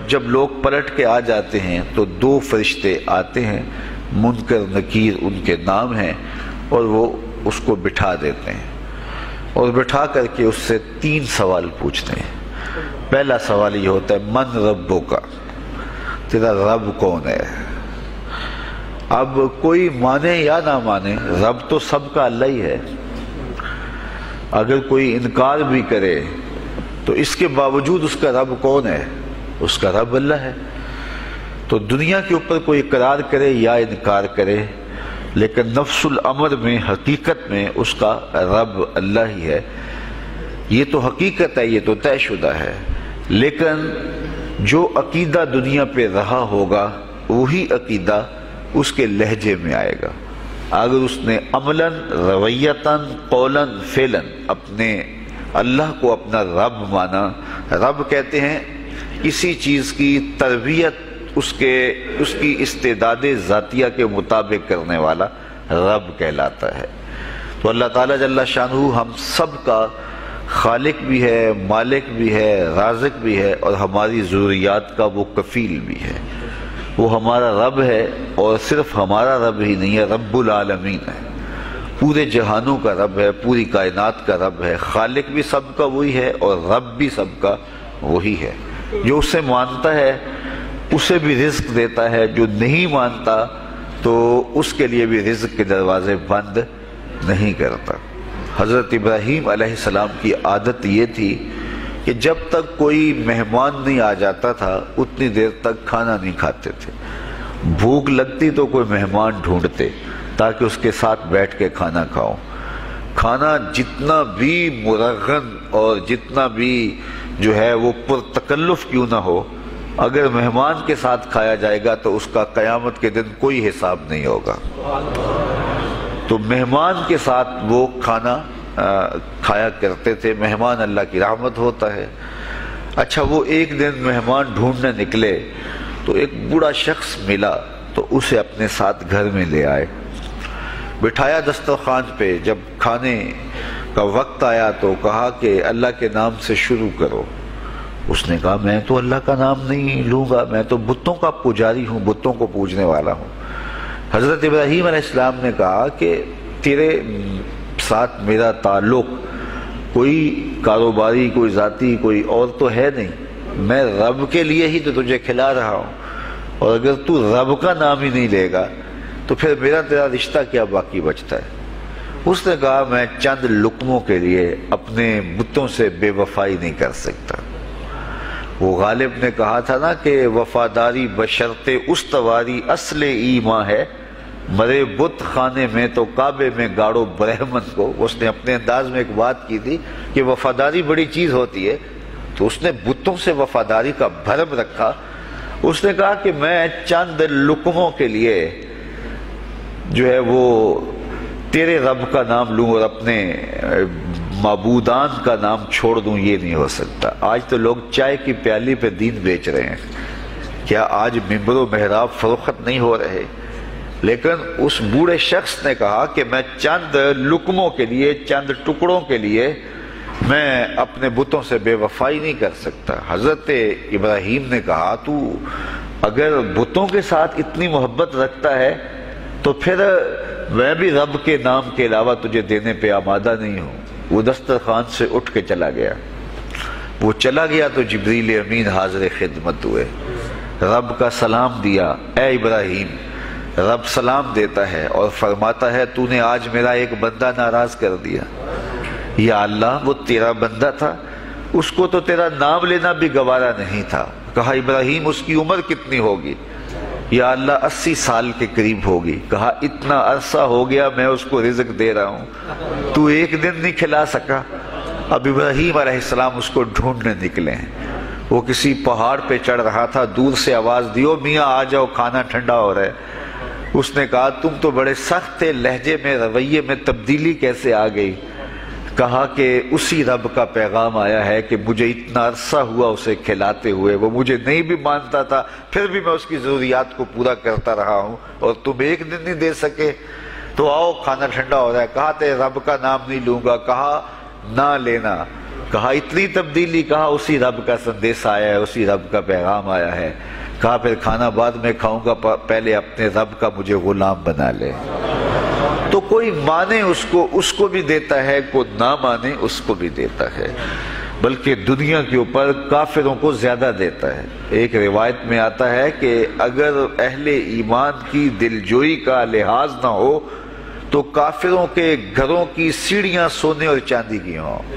جب لوگ پلٹ کے آ جاتے ہیں تو 2 فرشتے آتے ہیں، منکر نکیر ان کے نام ہیں، اور وہ اس کو بٹھا دیتے ہیں اور بٹھا کر کے اس سے 3 سوال پوچھتے ہیں۔ پہلا سوال یہ ہوتا ہے من ربک، تیرا رب کون ہے؟ اب کوئی مانے یا نہ مانے، رب تو سب کا اللہ ہی ہے۔ اگر کوئی انکار بھی کرے تو اس کے باوجود اس کا رب کون ہے؟ اس کا رب اللہ ہے۔ تو دنیا کے اوپر کوئی اقرار کرے یا انکار کرے، لیکن نفس الامر میں، حقیقت میں اس کا رب اللہ ہی ہے۔ یہ تو حقیقت ہے، یہ تو طے شدہ ہے۔ لیکن جو عقیدہ دنیا پہ رہا ہوگا وہی عقیدہ اس کے لہجے میں آئے گا۔ اگر اس نے عملاً، رویتاً، قولاً، فعلاً اپنے اللہ کو اپنا رب مانا، رب کہتے ہیں کسی چیز کی تربیت اس کی استعداد ذاتیہ کے مطابق کرنے والا رب کہلاتا ہے۔ تو اللہ تعالیٰ جل شانہ ہم سب کا خالق بھی ہے، مالک بھی ہے، رازق بھی ہے، اور ہماری ضروریات کا وہ کفیل بھی ہے۔ وہ ہمارا رب ہے، اور صرف ہمارا رب ہی نہیں ہے، رب العالمین ہے، پورے جہانوں کا رب ہے، پوری کائنات کا رب ہے۔ خالق بھی سب کا وہی ہے اور رب بھی سب کا وہی ہے۔ جو اسے مانتا ہے اسے بھی رزق دیتا ہے، جو نہیں مانتا تو اس کے لیے بھی رزق کے دروازے بند نہیں کرتا۔ حضرت ابراہیم علیہ السلام کی عادت یہ تھی کہ جب تک کوئی مہمان نہیں آ جاتا تھا اتنی دیر تک کھانا نہیں کھاتے تھے۔ بھوک لگتی تو کوئی مہمان ڈھونڈتے تاکہ اس کے ساتھ بیٹھ کے کھانا کھاؤ۔ کھانا جتنا بھی مرغن اور جتنا بھی جو ہے وہ پرتکلف کیوں نہ ہو، اگر مہمان کے ساتھ کھایا جائے گا تو اس کا قیامت کے دن کوئی حساب نہیں ہوگا۔ تو مہمان کے ساتھ وہ کھانا کھایا کرتے تھے۔ مہمان اللہ کی رحمت ہوتا ہے۔ اچھا، وہ ایک دن مہمان ڈھونڈنے نکلے تو ایک بوڑھا شخص ملا تو اسے اپنے ساتھ گھر میں لے آئے، بٹھایا دسترخوان پہ۔ جب کھانے کا وقت آیا تو کہا کہ اللہ کے نام سے شروع کرو۔ اس نے کہا میں تو اللہ کا نام نہیں لوں گا، میں تو بتوں کا پجاری ہوں، بتوں کو پوجنے والا ہوں۔ حضرت ابراہیم علیہ السلام نے کہا کہ تیرے ساتھ میرا تعلق کوئی کاروباری، کوئی ذاتی، کوئی اور تو ہے نہیں، میں رب کے لیے ہی تو تجھے کھلا رہا ہوں، اور اگر تو رب کا نام ہی نہیں لے گا تو پھر میرا تیرا رشتہ کیا باقی بچتا ہے؟ اس نے کہا میں چند لقموں کے لیے اپنے بتوں سے بے وفائی نہیں کر سکتا۔ وہ غالب نے کہا تھا نا کہ وفاداری بشرط استواری اصل ایمان ہے، مرے بت خانے میں تو کعبے میں گاڑو برہمن کو۔ اس نے اپنے انداز میں ایک بات کی تھی کہ وفاداری بڑی چیز ہوتی ہے، تو اس نے بتوں سے وفاداری کا بھرم رکھا۔ اس نے کہا کہ میں چند لقموں کے لیے جو ہے وہ تیرے رب کا نام لوں اور اپنے معبودان کا نام چھوڑ دوں، یہ نہیں ہو سکتا۔ آج تو لوگ چائے کی پیالی پہ دین بیچ رہے ہیں، کیا آج ممبر و محراب فروخت نہیں ہو رہے؟ لیکن اس بوڑھے شخص نے کہا کہ میں چند لقموں کے لیے، چند ٹکڑوں کے لیے میں اپنے بتوں سے بے وفائی نہیں کر سکتا۔ حضرت ابراہیم نے کہا تو اگر بتوں کے ساتھ اتنی محبت رکھتا ہے تو پھر میں بھی رب کے نام کے علاوہ تجھے دینے پہ آمادہ نہیں ہوں۔ وہ دسترخوان سے اٹھ کے چلا گیا۔ وہ چلا گیا تو جبریل امین حاضر خدمت ہوئے، رب کا سلام دیا، اے ابراہیم۔ رب سلام دیتا ہے اور فرماتا ہے تو نے آج میرا ایک بندہ ناراض کر دیا۔ یا اللہ، وہ تیرا بندہ تھا، اس کو تو تیرا نام لینا بھی گوارا نہیں تھا۔ کہا ابراہیم اس کی عمر کتنی ہوگی؟ یا اللہ 80 سال کے قریب ہوگی۔ کہا اتنا عرصہ ہو گیا میں اس کو رزق دے رہا ہوں، تو ایک دن نہیں کھلا سکا۔ اب ابراہیم علیہ السلام اس کو ڈھونڈنے نکلے ہیں۔ وہ کسی پہاڑ پہ چڑھ رہا تھا، دور سے آواز دیو میاں آ جاؤ کھانا ٹھنڈا ہو رہا ہے۔ اس نے کہا تم تو بڑے سخت تھے، لہجے میں، رویے میں تبدیلی کیسے آ گئی؟ کہا کہ اسی رب کا پیغام آیا ہے کہ مجھے اتنا عرصہ ہوا اسے کھلاتے ہوئے، وہ مجھے نہیں بھی مانتا تھا، پھر بھی میں اس کی ضروریات کو پورا کرتا رہا ہوں، اور تم ایک دن نہیں دے سکے، تو آؤ کھانا ٹھنڈا ہو رہا ہے۔ کہا تیرے رب کا نام نہیں لوں گا، کہا نہ لینا، کہا اتنی تبدیلی، کہا اسی رب کا سندیس آیا ہے، اسی رب کا پیغام آیا ہے۔ کہا پھر کھانا بعد میں کھاؤں گا، پہلے اپنے رب کا مجھے غلام بنا لے۔ تو کوئی مانے اس کو بھی دیتا ہے، کوئی نہ مانے اس کو بھی دیتا ہے، بلکہ دنیا کے اوپر کافروں کو زیادہ دیتا ہے۔ ایک روایت میں آتا ہے کہ اگر اہل ایمان کی دلجوئی کا لحاظ نہ ہو تو کافروں کے گھروں کی سیڑھیاں سونے اور چاندی کی ہوں،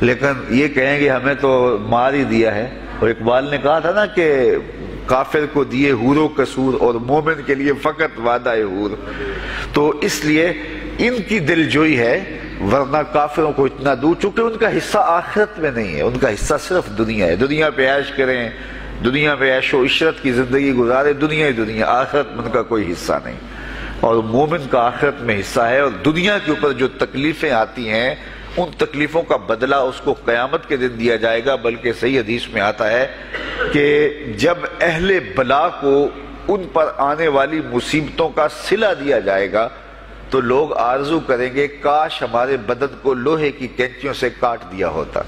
لیکن یہ کہیں گے ہمیں تو مار ہی دیا ہے۔ اور اقبال نے کہا تھا نا کہ کافر کو دیے حور و قصور اور مومن کے لیے فقط وعدہ حور۔ تو اس لیے ان کی دلجوئی ہے، ورنہ کافروں کو اتنا دور، چونکہ ان کا حصہ آخرت میں نہیں ہے، ان کا حصہ صرف دنیا ہے۔ دنیا پہ عیش کریں، دنیا پہ عیش و عشرت کی زندگی گزارے، دنیا ہی دنیا، آخرت میں ان کا کوئی حصہ نہیں۔ اور مومن کا آخرت میں حصہ ہے، اور دنیا کے اوپر جو تکلیفیں آتی ہیں ان تکلیفوں کا بدلہ اس کو قیامت کے دن دیا جائے گا۔ بلکہ صحیح حدیث میں آتا ہے کہ جب اہل بلا کو ان پر آنے والی مصیبتوں کا صلہ دیا جائے گا تو لوگ آرزو کریں گے کاش ہمارے بدن کو لوہے کی کینچیوں سے کاٹ دیا ہوتا،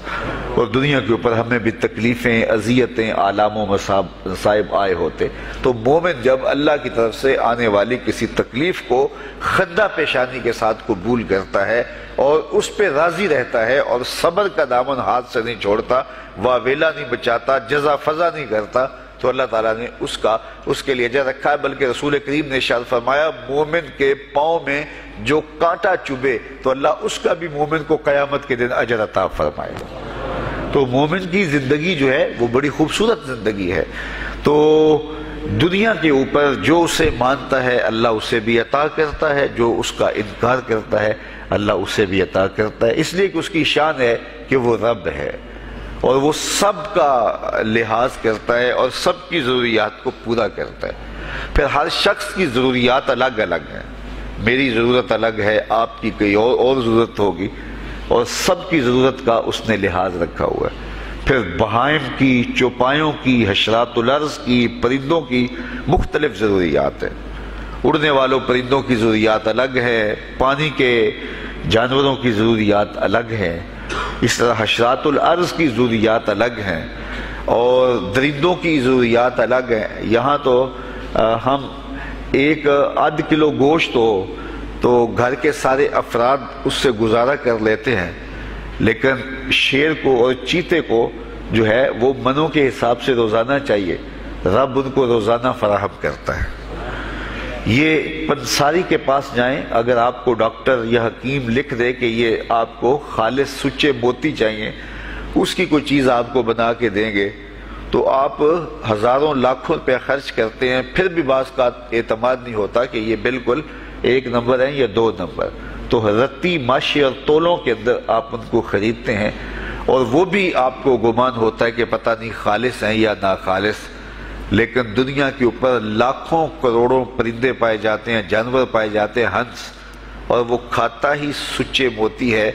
اور دنیا کے اوپر ہمیں بھی تکلیفیں، اذیتیں، آلام و مصائب آئے ہوتے۔ تو مومن جب اللہ کی طرف سے آنے والی کسی تکلیف کو خندہ پیشانی کے ساتھ قبول کرتا ہے اور اس پہ راضی رہتا ہے اور صبر کا دامن ہاتھ سے نہیں چھوڑتا، واویلا نہیں بچاتا، جزا فضا نہیں کرتا، تو اللہ تعالیٰ نے اس کے لیے اجر رکھا ہے۔ بلکہ رسول کریم نے ارشاد فرمایا مومن کے پاؤں میں جو کانٹا چبھے تو اللہ اس کا بھی مومن کو قیامت کے دن اجر عطا فرمائے گا۔ تو مومن کی زندگی جو ہے وہ بڑی خوبصورت زندگی ہے۔ تو دنیا کے اوپر جو اسے مانتا ہے اللہ اسے بھی عطا کرتا ہے، جو اس کا انکار کرتا ہے اللہ اسے بھی عطا کرتا ہے، اس لیے کہ اس کی شان ہے کہ وہ رب ہے اور وہ سب کا لحاظ کرتا ہے اور سب کی ضروریات کو پورا کرتا ہے۔ پھر ہر شخص کی ضروریات الگ الگ ہیں، میری ضرورت الگ ہے، آپ کی کوئی اور ضرورت ہوگی، اور سب کی ضرورت کا اس نے لحاظ رکھا ہوا ہے۔ پھر بہائم کی، چوپایوں کی، حشرات الارض کی، پرندوں کی مختلف ضروریات ہیں۔ اڑنے والوں پرندوں کی ضروریات الگ ہے، پانی کے جانوروں کی ضروریات الگ ہیں، اس طرح حشرات الارض کی ضروریات الگ ہیں اور درندوں کی ضروریات الگ ہیں۔ یہاں تو ہم ایک آدھ کلو گوشت ہو تو گھر کے سارے افراد اس سے گزارا کر لیتے ہیں، لیکن شیر کو اور چیتے کو جو ہے وہ منوں کے حساب سے روزانہ چاہیے، رب ان کو روزانہ فراہم کرتا ہے۔ یہ پنساری کے پاس جائیں، اگر آپ کو ڈاکٹر یا حکیم لکھ دے کہ یہ آپ کو خالص سچے موتی چاہیے، اس کی کوئی چیز آپ کو بنا کے دیں گے تو آپ ہزاروں لاکھوں روپے خرچ کرتے ہیں، پھر بھی بعض کا اعتماد نہیں ہوتا کہ یہ بالکل 1 نمبر ہے یا 2 نمبر۔ تو رتی ماشی اور تولوں کے اندر آپ ان کو خریدتے ہیں اور وہ بھی آپ کو گمان ہوتا ہے کہ پتہ نہیں خالص ہیں یا ناخالص، لیکن دنیا کے اوپر لاکھوں کروڑوں پرندے پائے جاتے ہیں، جانور پائے جاتے ہیں، ہنس، اور وہ کھاتا ہی سچے موتی ہے۔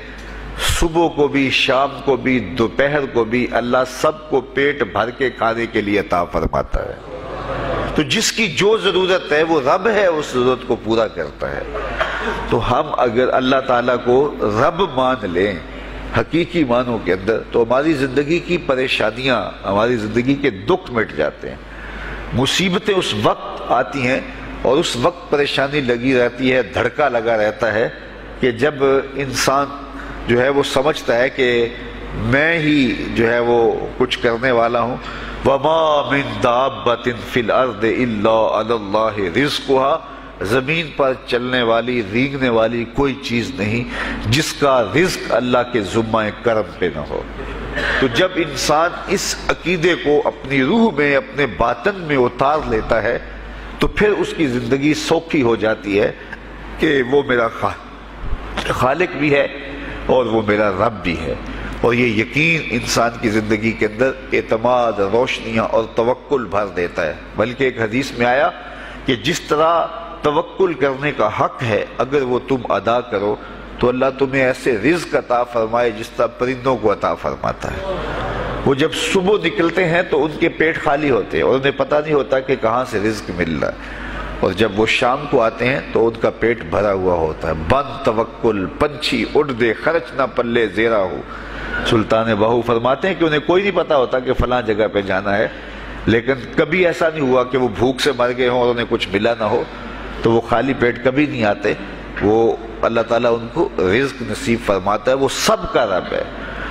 صبح کو بھی، شام کو بھی، دوپہر کو بھی اللہ سب کو پیٹ بھر کے کھانے کے لیے عطا فرماتا ہے۔ تو جس کی جو ضرورت ہے وہ رب ہے، اس ضرورت کو پورا کرتا ہے۔ تو ہم اگر اللہ تعالیٰ کو رب مان لیں حقیقی معنوں کے اندر تو ہماری زندگی کی پریشانیاں، ہماری زندگی کے دکھ مٹ جاتے ہیں۔ مصیبتیں اس وقت آتی ہیں اور اس وقت پریشانی لگی رہتی ہے، دھڑکا لگا رہتا ہے کہ جب انسان جو ہے وہ سمجھتا ہے کہ میں ہی جو ہے وہ کچھ کرنے والا ہوں۔ وَمَا مِن دَابَّةٍ فِي الْأَرْضِ إِلَّا عَلَى اللَّهِ رِزْقُهَا، زمین پر چلنے والی، رینگنے والی کوئی چیز نہیں جس کا رزق اللہ کے ذمہ کرم پہ نہ ہو۔ تو جب انسان اس عقیدے کو اپنی روح میں، اپنے باطن میں اتار لیتا ہے تو پھر اس کی زندگی سوکھی ہو جاتی ہے کہ وہ میرا خالق بھی ہے اور وہ میرا رب بھی ہے۔ اور یہ یقین انسان کی زندگی کے اندر اعتماد، روشنیاں اور توکل بھر دیتا ہے۔ بلکہ ایک حدیث میں آیا کہ جس طرح توکل کرنے کا حق ہے اگر وہ تم ادا کرو تو اللہ تمہیں ایسے رزق عطا فرمائے جس طرح پرندوں کو عطا فرماتا ہے۔ وہ جب صبح نکلتے ہیں تو ان کے پیٹ خالی ہوتے ہیں اور انہیں پتہ نہیں ہوتا کہ کہاں سے رزق مل رہا ہے، اور جب وہ شام کو آتے ہیں تو ان کا پیٹ بھرا ہوا ہوتا ہے۔ بند توکل، پنچھی اڑ دے خرچ نہ پلے زیرا ہو، سلطان باہو فرماتے ہیں کہ انہیں کوئی نہیں پتا ہوتا کہ فلاں جگہ پہ جانا ہے، لیکن کبھی ایسا نہیں ہوا کہ وہ بھوک سے مر گئے ہوں اور انہیں کچھ ملا نہ ہو، تو وہ خالی پیٹ کبھی نہیں آتے، وہ اللہ تعالیٰ ان کو رزق نصیب فرماتا ہے، وہ سب کا رب ہے۔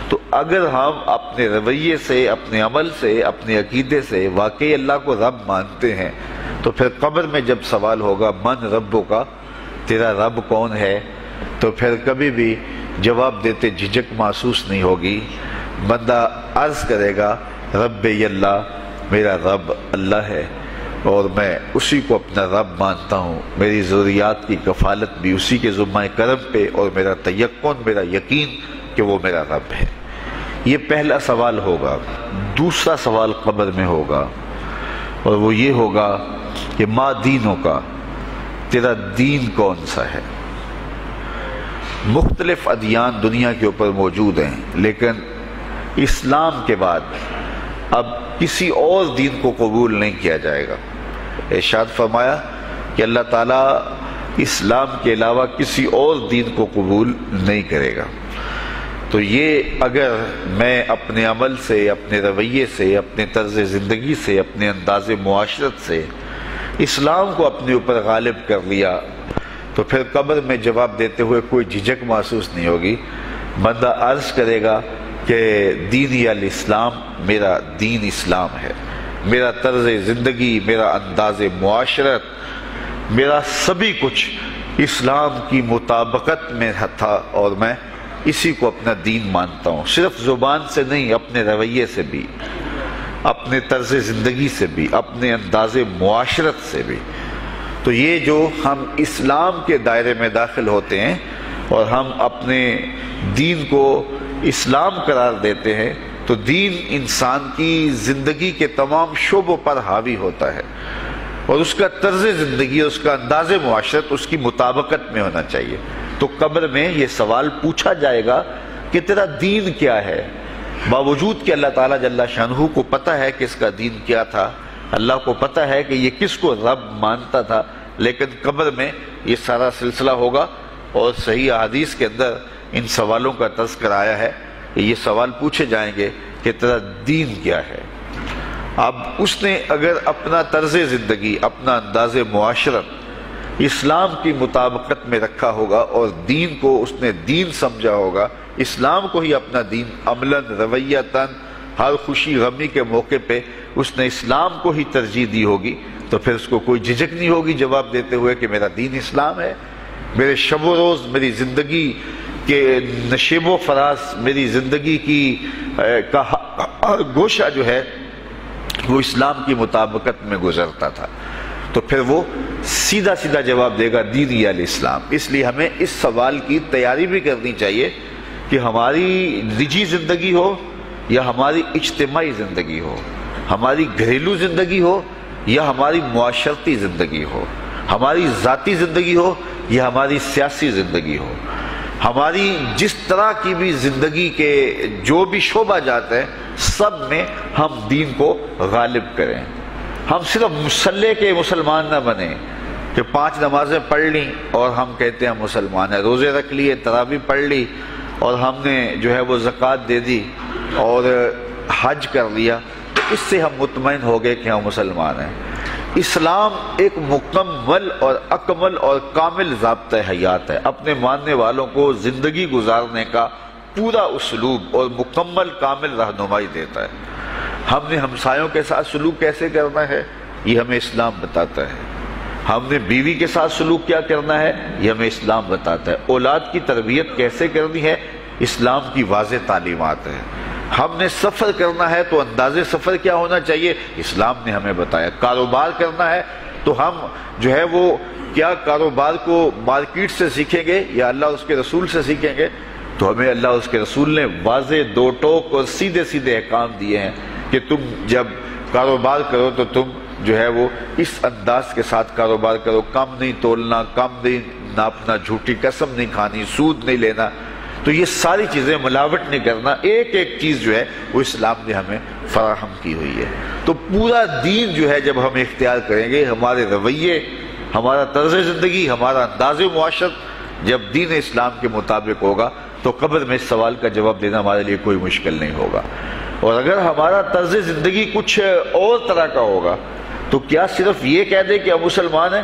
تو اگر ہم اپنے رویے سے، اپنے عمل سے، اپنے عقیدے سے واقعی اللہ کو رب مانتے ہیں، تو پھر قبر میں جب سوال ہوگا من ربوں کا، تیرا رب کون ہے، تو پھر کبھی بھی جواب دیتے جھجک محسوس نہیں ہوگی۔ بندہ عرض کرے گا رب اللہ، میرا رب اللہ ہے اور میں اسی کو اپنا رب مانتا ہوں، میری ضروریات کی کفالت بھی اسی کے ذمہ کرم پہ، اور میرا تیقن، میرا یقین کہ وہ میرا رب ہے۔ یہ پہلا سوال ہوگا۔ دوسرا سوال قبر میں ہوگا، اور وہ یہ ہوگا کہ ما دینوں کا، تیرا دین کون سا ہے؟ مختلف ادیان دنیا کے اوپر موجود ہیں، لیکن اسلام کے بعد اب کسی اور دین کو قبول نہیں کیا جائے گا۔ ارشاد فرمایا کہ اللہ تعالیٰ اسلام کے علاوہ کسی اور دین کو قبول نہیں کرے گا۔ تو یہ اگر میں اپنے عمل سے، اپنے رویے سے، اپنے طرز زندگی سے، اپنے انداز معاشرت سے اسلام کو اپنے اوپر غالب کر لیا، تو پھر قبر میں جواب دیتے ہوئے کوئی جھجک محسوس نہیں ہوگی۔ بندہ عرض کرے گا کہ دینی الاسلام، میرا دین اسلام ہے، میرا طرز زندگی، میرا انداز معاشرت، میرا سبھی کچھ اسلام کی مطابقت میں تھا، اور میں اسی کو اپنا دین مانتا ہوں، صرف زبان سے نہیں، اپنے رویے سے بھی، اپنے طرز زندگی سے بھی، اپنے انداز معاشرت سے بھی۔ تو یہ جو ہم اسلام کے دائرے میں داخل ہوتے ہیں اور ہم اپنے دین کو اسلام قرار دیتے ہیں، تو دین انسان کی زندگی کے تمام شعبوں پر حاوی ہوتا ہے، اور اس کا طرز زندگی، اس کا انداز معاشرت اس کی مطابقت میں ہونا چاہیے۔ تو قبر میں یہ سوال پوچھا جائے گا کہ تیرا دین کیا ہے، باوجود کہ اللہ تعالیٰ جل شانہ کو پتہ ہے کہ اس کا دین کیا تھا، اللہ کو پتہ ہے کہ یہ کس کو رب مانتا تھا، لیکن قبر میں یہ سارا سلسلہ ہوگا، اور صحیح احادیث کے اندر ان سوالوں کا تذکر آیا ہے کہ یہ سوال پوچھے جائیں گے کہ تیرا دین کیا ہے۔ اب اس نے اگر اپنا طرز زندگی، اپنا انداز معاشرت اسلام کی مطابقت میں رکھا ہوگا، اور دین کو اس نے دین سمجھا ہوگا، اسلام کو ہی اپنا دین، عملاً، رویتاً، ہر خوشی غمی کے موقع پہ اس نے اسلام کو ہی ترجیح دی ہوگی، تو پھر اس کو کوئی جھجک نہیں ہوگی جواب دیتے ہوئے کہ میرا دین اسلام ہے، میرے شب و روز، میری زندگی کے نشیب و فراز، میری زندگی کی کا گوشہ جو ہے وہ اسلام کی مطابقت میں گزرتا تھا۔ تو پھر وہ سیدھا سیدھا جواب دے گا دینی الاسلام۔ اس لیے ہمیں اس سوال کی تیاری بھی کرنی چاہیے کہ ہماری نجی زندگی ہو یا ہماری اجتماعی زندگی ہو، ہماری گھریلو زندگی ہو یا ہماری معاشرتی زندگی ہو، ہماری ذاتی زندگی ہو یا ہماری سیاسی زندگی ہو، ہماری جس طرح کی بھی زندگی کے جو بھی شعبہ جات ہیں، سب میں ہم دین کو غالب کریں۔ ہم صرف مسلح کے مسلمان نہ بنیں کہ 5 نمازیں پڑھ لیں اور ہم کہتے ہیں مسلمان ہیں، روزے رکھ لیے، تراویح پڑھ لی، اور ہم نے جو ہے وہ زکوٰۃ دے دی اور حج کر لیا، تو اس سے ہم مطمئن ہو گئے کہ ہم مسلمان ہیں۔ اسلام ایک مکمل اور اکمل اور کامل ضابطہ حیات ہے، اپنے ماننے والوں کو زندگی گزارنے کا پورا اسلوب اور مکمل کامل رہنمائی دیتا ہے۔ ہم نے ہمسایوں کے ساتھ سلوک کیسے کرنا ہے، یہ ہمیں اسلام بتاتا ہے۔ ہم نے بیوی کے ساتھ سلوک کیا کرنا ہے، یہ ہمیں اسلام بتاتا ہے۔ اولاد کی تربیت کیسے کرنی ہے، اسلام کی واضح تعلیمات ہیں۔ ہم نے سفر کرنا ہے تو انداز سفر کیا ہونا چاہیے، اسلام نے ہمیں بتایا۔ کاروبار کرنا ہے تو ہم جو ہے وہ کیا کاروبار کو مارکیٹ سے سیکھیں گے یا اللہ اور اس کے رسول سے سیکھیں گے، تو ہمیں اللہ اور اس کے رسول نے واضح 2 ٹوک اور سیدھے سیدھے احکام دیے ہیں کہ تم جب کاروبار کرو تو تم جو ہے وہ اس انداز کے ساتھ کاروبار کرو، کم نہیں تولنا، کم نہیں ناپنا، جھوٹی قسم نہیں کھانی، سود نہیں لینا۔ تو یہ ساری چیزیں، ملاوٹ نہیں کرنا، ایک ایک چیز جو ہے وہ اسلام نے ہمیں فراہم کی ہوئی ہے۔ تو پورا دین جو ہے جب ہم اختیار کریں گے، ہمارے رویے، ہمارا طرز زندگی، ہمارا انداز معاشرت جب دین اسلام کے مطابق ہوگا، تو قبر میں اس سوال کا جواب دینا ہمارے لیے کوئی مشکل نہیں ہوگا۔ اور اگر ہمارا طرز زندگی کچھ اور طرح کا ہوگا تو کیا صرف یہ کہہ دے کہ ہم مسلمان ہیں؟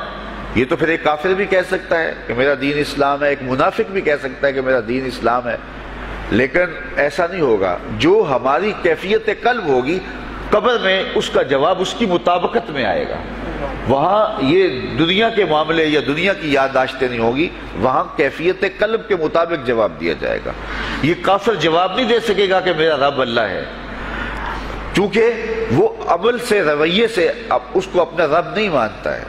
یہ تو پھر ایک کافر بھی کہہ سکتا ہے کہ میرا دین اسلام ہے، ایک منافق بھی کہہ سکتا ہے کہ میرا دین اسلام ہے، لیکن ایسا نہیں ہوگا۔ جو ہماری کیفیت قلب ہوگی قبر میں اس کا جواب اس کی مطابقت میں آئے گا۔ وہاں یہ دنیا کے معاملے یا دنیا کی یادداشتیں نہیں ہوگی، وہاں کیفیت قلب کے مطابق جواب دیا جائے گا۔ یہ کافر جواب نہیں دے سکے گا کہ میرا رب اللہ ہے، کیونکہ وہ عمل سے رویے سے اس کو اپنا رب نہیں مانتا ہے،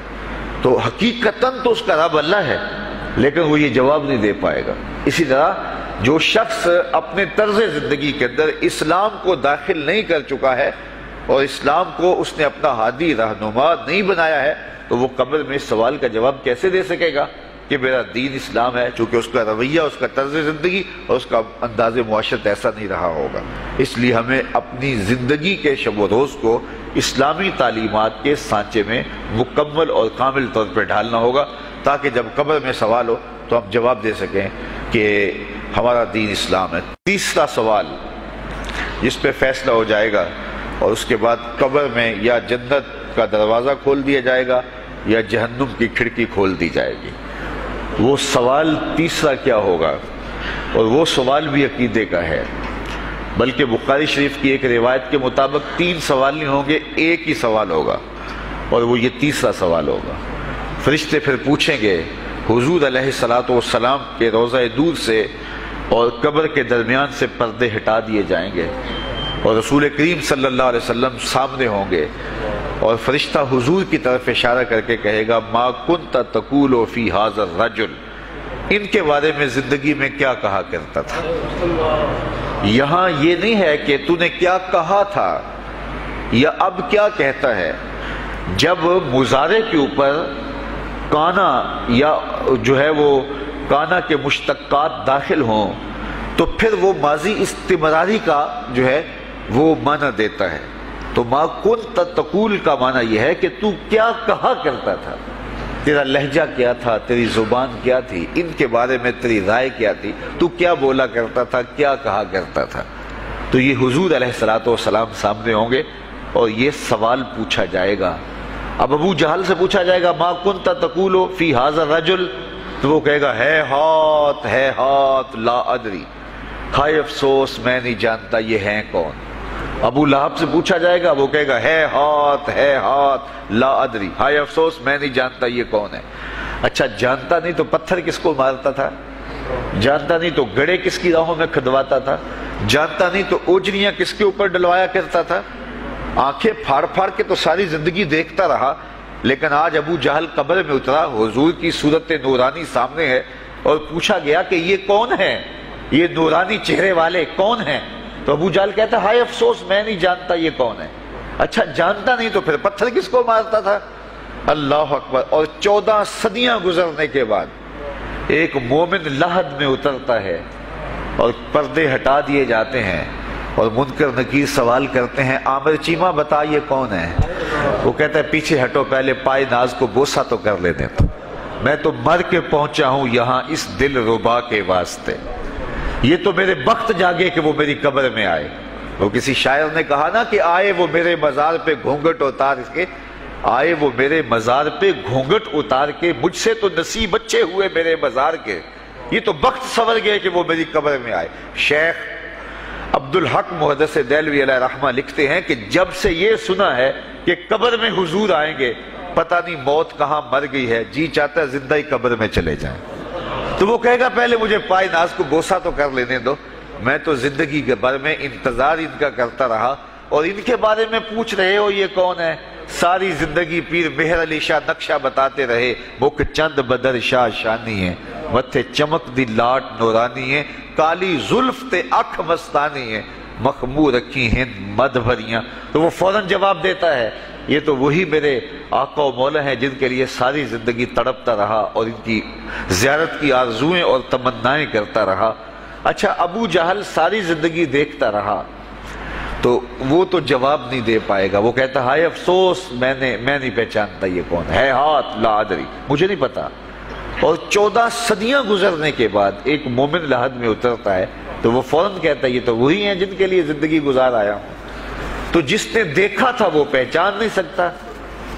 تو حقیقتاً تو اس کا رب اللہ ہے لیکن وہ یہ جواب نہیں دے پائے گا۔ اسی طرح جو شخص اپنے طرز زندگی کے اندر اسلام کو داخل نہیں کر چکا ہے اور اسلام کو اس نے اپنا ہادی رہنما نہیں بنایا ہے، تو وہ قبر میں اس سوال کا جواب کیسے دے سکے گا کہ میرا دین اسلام ہے، چونکہ اس کا رویہ، اس کا طرز زندگی اور اس کا انداز معاشرت ایسا نہیں رہا ہوگا۔ اس لیے ہمیں اپنی زندگی کے شب و روز کو اسلامی تعلیمات کے سانچے میں مکمل اور کامل طور پر ڈھالنا ہوگا، تاکہ جب قبر میں سوال ہو تو ہم جواب دے سکیں کہ ہمارا دین اسلام ہے۔ تیسرا سوال جس پہ فیصلہ ہو جائے گا، اور اس کے بعد قبر میں یا جنت کا دروازہ کھول دیا جائے گا یا جہنم کی کھڑکی کھول دی جائے گی، وہ سوال تیسرا کیا ہوگا؟ اور وہ سوال بھی عقیدے کا ہے، بلکہ بخاری شریف کی ایک روایت کے مطابق 3 سوال نہیں ہوں گے، ایک ہی سوال ہوگا، اور وہ یہ تیسرا سوال ہوگا۔ فرشتے پھر پوچھیں گے حضور علیہ الصلوۃ والسلام کے روضہ دور سے اور قبر کے درمیان سے پردے ہٹا دیے جائیں گے، اور رسول کریم صلی اللہ علیہ وسلم سامنے ہوں گے، اور فرشتہ حضور کی طرف اشارہ کر کے کہے گا ما کنت تقول فی ھذا الرجل، ان کے بارے میں زندگی میں کیا کہا کرتا تھا۔ یہاں یہ نہیں ہے کہ تو نے کیا کہا تھا یا اب کیا کہتا ہے۔ جب مضارع کے اوپر کانا یا جو ہے وہ کانا کے مشتقات داخل ہوں تو پھر وہ ماضی استمراری کا جو ہے وہ معنی دیتا ہے۔ تو ما کنت تقول کا معنی یہ ہے کہ تو کیا کہا کرتا تھا، تیرا لہجہ کیا تھا، تیری زبان کیا تھی، ان کے بارے میں تیری رائے کیا تھی، تو کیا بولا کرتا تھا، کیا کہا کرتا تھا۔ تو یہ حضور علیہ الصلوۃ والسلام سامنے ہوں گے اور یہ سوال پوچھا جائے گا۔ اب ابو جہل سے پوچھا جائے گا ما کنت تقول فی ھذا الرجل، تو وہ کہے گا ہے ہاتھ لا ادری، ہائے افسوس میں نہیں جانتا یہ ہیں کون۔ ابو لہب سے پوچھا جائے گا، وہ کہے گا ہے ہاتھ لا ادری، ہائے افسوس میں نہیں جانتا یہ کون ہے۔ اچھا جانتا نہیں تو پتھر کس کو مارتا تھا، جانتا نہیں تو گڑے کس کی راہوں میں کھدواتا تھا، جانتا نہیں تو اوجریاں کس کے اوپر ڈلوایا کرتا تھا۔ آنکھیں پھاڑ پھاڑ کے تو ساری زندگی دیکھتا رہا، لیکن آج ابو جہل قبر میں اترا، حضور کی صورت نورانی سامنے ہے، اور پوچھا گیا کہ یہ کون ہے، یہ نورانی چہرے والے کون ہیں؟ تو ابو جہل کہتا ہے ہائے افسوس میں نہیں جانتا یہ کون ہے۔ اچھا جانتا نہیں تو پھر پتھر کس کو مارتا تھا؟ اللہ اکبر۔ اور 14 صدیاں گزرنے کے بعد ایک مومن لحد میں اترتا ہے اور پردے ہٹا دیے جاتے ہیں، اور منکر نکیر سوال کرتے ہیں عامر چیمہ بتا یہ کون ہے؟ وہ کہتا ہے پیچھے ہٹو، پہلے پائے ناز کو بوسہ تو کر لینے دو، میں تو مر کے پہنچا ہوں یہاں اس دل ربا کے واسطے، یہ تو میرے بخت جاگے کہ وہ میری قبر میں آئے۔ وہ کسی شاعر نے کہا نا کہ آئے وہ میرے مزار پہ گھونگھٹ اتار کے، آئے وہ میرے مزار پہ گھونگھٹ اتار کے، مجھ سے تو نصیب اچھے ہوئے میرے مزار کے، یہ تو بخت سنور گئے کہ وہ میری قبر میں آئے۔ شیخ عبدالحق محدث دہلوی علیہ رحمہ لکھتے ہیں کہ جب سے یہ سنا ہے کہ قبر میں حضور آئیں گے، پتہ نہیں موت کہاں مر گئی ہے، جی چاہتا ہے زندہ ہی قبر میں چلے جائیں۔ تو وہ کہے گا پہلے مجھے پائے ناز کو بوسہ تو کر لینے دو، میں تو زندگی کے بھر میں انتظار ان کا کرتا رہا، اور ان کے بارے میں پوچھ رہے ہو یہ کون ہے؟ ساری زندگی پیر مہر علی شاہ نقشہ بتاتے رہے، مکھ چند بدر شاہ شانی ہے، متھے چمک دی لاٹ نورانی ہے، کالی زلف تے اکھ مستانی ہے، مخمور رکھی ہند مد بھریاں۔ تو وہ فوراً جواب دیتا ہے یہ تو وہی میرے آقا و مولا ہیں جن کے لیے ساری زندگی تڑپتا رہا اور ان کی زیارت کی آرزوئیں اور تمنائیں کرتا رہا۔ اچھا ابو جہل ساری زندگی دیکھتا رہا تو وہ تو جواب نہیں دے پائے گا، وہ کہتا ہائے افسوس میں نہیں پہچانتا یہ کون ہے، ہاتھ لا ادری، مجھے نہیں پتا اور 14 صدیاں گزرنے کے بعد ایک مومن لحد میں اترتا ہے تو وہ فوراً کہتا ہے یہ تو وہی ہیں جن کے لیے زندگی گزار آیا ہوں۔ تو جس نے دیکھا تھا وہ پہچان نہیں سکتا،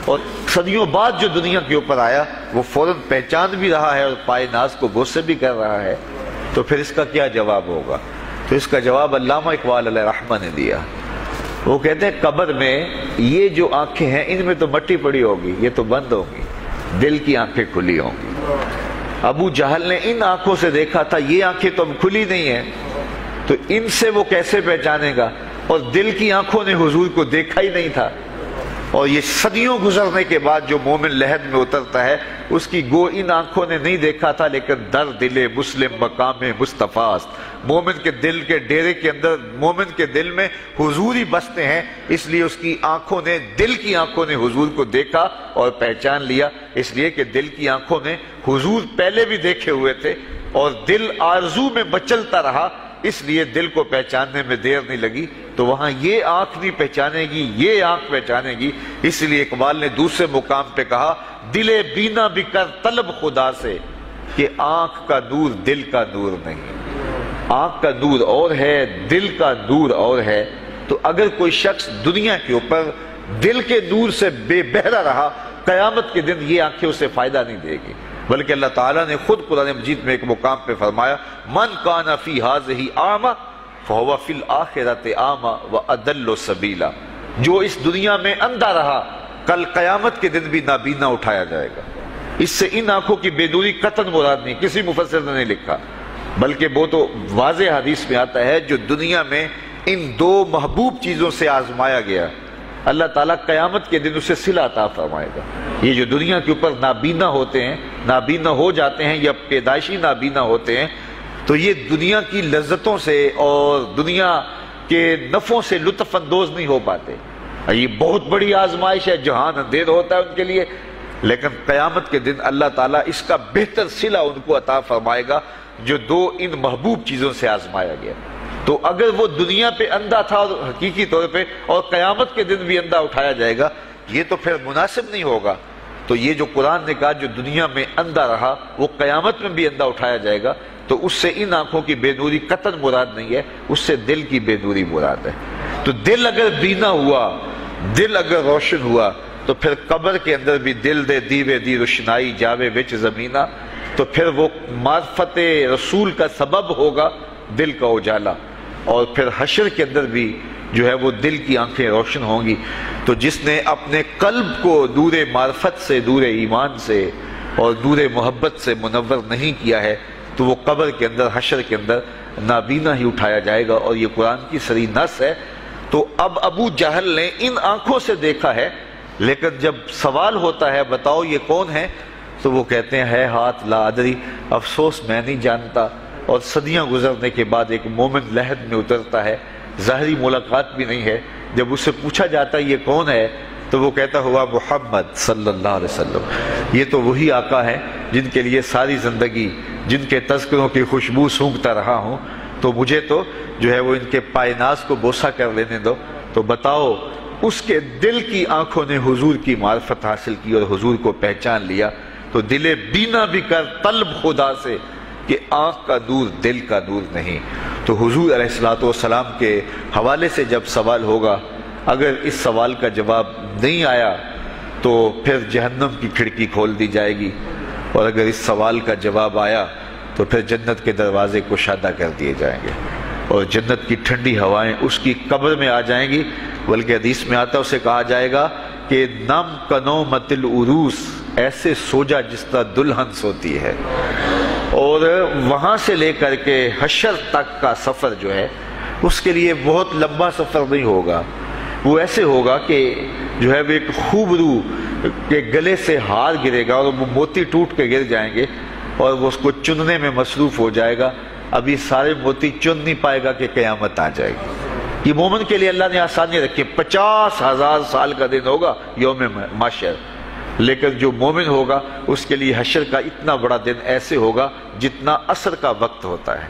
اور صدیوں بعد جو دنیا کے اوپر آیا وہ فوراً پہچان بھی رہا ہے اور پائے ناز کو بوسے بھی کر رہا ہے۔ تو پھر اس کا کیا جواب ہوگا؟ تو اس کا جواب علامہ اقبال علیہ رحمہ نے دیا۔ وہ کہتے ہیں قبر میں یہ جو آنکھیں ہیں ان میں تو مٹی پڑی ہوگی، یہ تو بند ہوگی، دل کی آنکھیں کھلی ہوں گی۔ ابو جہل نے ان آنکھوں سے دیکھا تھا، یہ آنکھیں تو اب کھلی نہیں ہیں، تو ان سے وہ کیسے پہچانے گا؟ اور دل کی آنکھوں نے حضور کو دیکھا ہی نہیں تھا۔ اور یہ صدیوں گزرنے کے بعد جو مومن لحد میں اترتا ہے اس کی گو ان آنکھوں نے نہیں دیکھا تھا، لیکن در دل مسلم مقام مصطفیٰ است۔ مومن کے دل کے ڈیرے کے اندر مومن کے دل میں حضور ہی بستے ہیں، اس لیے اس کی آنکھوں نے، دل کی آنکھوں نے حضور کو دیکھا اور پہچان لیا، اس لیے کہ دل کی آنکھوں نے حضور پہلے بھی دیکھے ہوئے تھے اور دل آرزو میں مچلتا رہا، اس لیے دل کو پہچاننے میں دیر نہیں لگی۔ تو وہاں یہ آنکھ نہیں پہچانے گی، یہ آنکھ پہچانے گی۔ اس لیے اقبال نے دوسرے مقام پہ کہا دل بینا بھی کر طلب خدا سے کہ آنکھ کا نور دل کا نور نہیں۔ آنکھ کا نور اور ہے، دل کا نور اور ہے۔ تو اگر کوئی شخص دنیا کے اوپر دل کے نور سے بے بہرا رہا، قیامت کے دن یہ آنکھیں اسے فائدہ نہیں دے گی، بلکہ اللہ تعالیٰ نے خود قرآن مجید میں ایک مقام پہ فرمایا من کان فی ہذہ اعمی فہو فی الآخرۃ اعمی واضل سبیلا، جو اس دنیا میں اندھا رہا کل قیامت کے دن بھی نابینا اٹھایا جائے گا۔ اس سے ان آنکھوں کی بے نوری قطعاً مراد نہیں، کسی مفسر نے نہیں لکھا، بلکہ وہ تو واضح حدیث میں آتا ہے جو دنیا میں ان دو محبوب چیزوں سے آزمایا گیا، اللہ تعالیٰ قیامت کے دن اسے صلہ عطا فرمائے گا۔ یہ جو دنیا کے اوپر نابینا ہوتے ہیں، نابینا ہو جاتے ہیں یا پیدائشی نابینا ہوتے ہیں، تو یہ دنیا کی لذتوں سے اور دنیا کے نفعوں سے لطف اندوز نہیں ہو پاتے۔ یہ بہت بڑی آزمائش ہے، جہان اندھیر ہوتا ہے ان کے لیے، لیکن قیامت کے دن اللہ تعالیٰ اس کا بہتر صلہ ان کو عطا فرمائے گا جو دو ان محبوب چیزوں سے آزمایا گیا۔ تو اگر وہ دنیا پہ اندھا تھا اور حقیقی طور پہ، اور قیامت کے دن بھی اندھا اٹھایا جائے گا، یہ تو پھر مناسب نہیں ہوگا۔ تو یہ جو قرآن نے کہا جو دنیا میں اندھا رہا وہ قیامت میں بھی اندھا اٹھایا جائے گا، تو اس سے ان آنکھوں کی بے نوری قطعاً مراد نہیں ہے، اس سے دل کی بے نوری مراد ہے۔ تو دل اگر بینا ہوا، دل اگر روشن ہوا، تو پھر قبر کے اندر بھی دل دے دیوے دی روشنائی جاوے وچ زمینہ، تو پھر وہ معرفت رسول کا سبب ہوگا دل کا اجالا، اور پھر حشر کے اندر بھی جو ہے وہ دل کی آنکھیں روشن ہوں گی۔ تو جس نے اپنے قلب کو نور معرفت سے، نور ایمان سے اور نور محبت سے منور نہیں کیا ہے، تو وہ قبر کے اندر، حشر کے اندر نابینا ہی اٹھایا جائے گا، اور یہ قرآن کی صریح نص ہے۔ تو اب ابو جہل نے ان آنکھوں سے دیکھا ہے، لیکن جب سوال ہوتا ہے بتاؤ یہ کون ہے، تو وہ کہتے ہیں ہے ہاتھ لا ادری، افسوس میں نہیں جانتا۔ اور صدیاں گزرنے کے بعد ایک مومن لحد میں اترتا ہے، ظاہری ملاقات بھی نہیں ہے، جب اس سے پوچھا جاتا ہے یہ کون ہے، تو وہ کہتا ہوا محمد صلی اللہ علیہ وسلم، یہ تو وہی آقا ہے جن کے لیے ساری زندگی، جن کے تذکروں کی خوشبو سونگھتا رہا ہوں، تو مجھے تو جو ہے وہ ان کے پائے ناز کو بوسہ کر لینے دو۔ تو بتاؤ اس کے دل کی آنکھوں نے حضور کی معرفت حاصل کی اور حضور کو پہچان لیا، تو دل بینا بھی کر طلب خدا سے کہ آنکھ کا نور دل کا نور نہیں۔ تو حضور علیہ السلام کے حوالے سے جب سوال ہوگا، اگر اس سوال کا جواب نہیں آیا تو پھر جہنم کی کھڑکی کھول دی جائے گی، اور اگر اس سوال کا جواب آیا تو پھر جنت کے دروازے کشادہ کر دیے جائیں گے، اور جنت کی ٹھنڈی ہوائیں اس کی قبر میں آ جائیں گی۔ بلکہ حدیث میں آتا اسے کہا جائے گا کہ نم کنومت العروس، ایسے سو جا جس طرح دلہن سوتی ہے۔ اور وہاں سے لے کر کے حشر تک کا سفر جو ہے اس کے لیے بہت لمبا سفر نہیں ہوگا، وہ ایسے ہوگا کہ جو ہے وہ ایک خوبرو کے گلے سے ہار گرے گا اور وہ موتی ٹوٹ کے گر جائیں گے، اور وہ اس کو چننے میں مصروف ہو جائے گا۔ ابھی سارے موتی چن نہیں پائے گا کہ قیامت آ جائے گی۔ یہ مومن کے لیے اللہ نے آسانی رکھی، 50,000 سال کا دن ہوگا یوم محشر، لیکن جو مومن ہوگا اس کے لیے حشر کا اتنا بڑا دن ایسے ہوگا جتنا عصر کا وقت ہوتا ہے،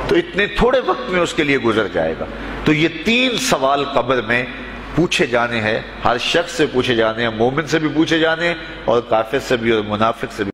تو اتنے تھوڑے وقت میں اس کے لیے گزر جائے گا۔ تو یہ 3 سوال قبر میں پوچھے جانے ہیں، ہر شخص سے پوچھے جانے ہیں، مومن سے بھی پوچھے جانے ہیں اور کافر سے بھی اور منافق سے بھی۔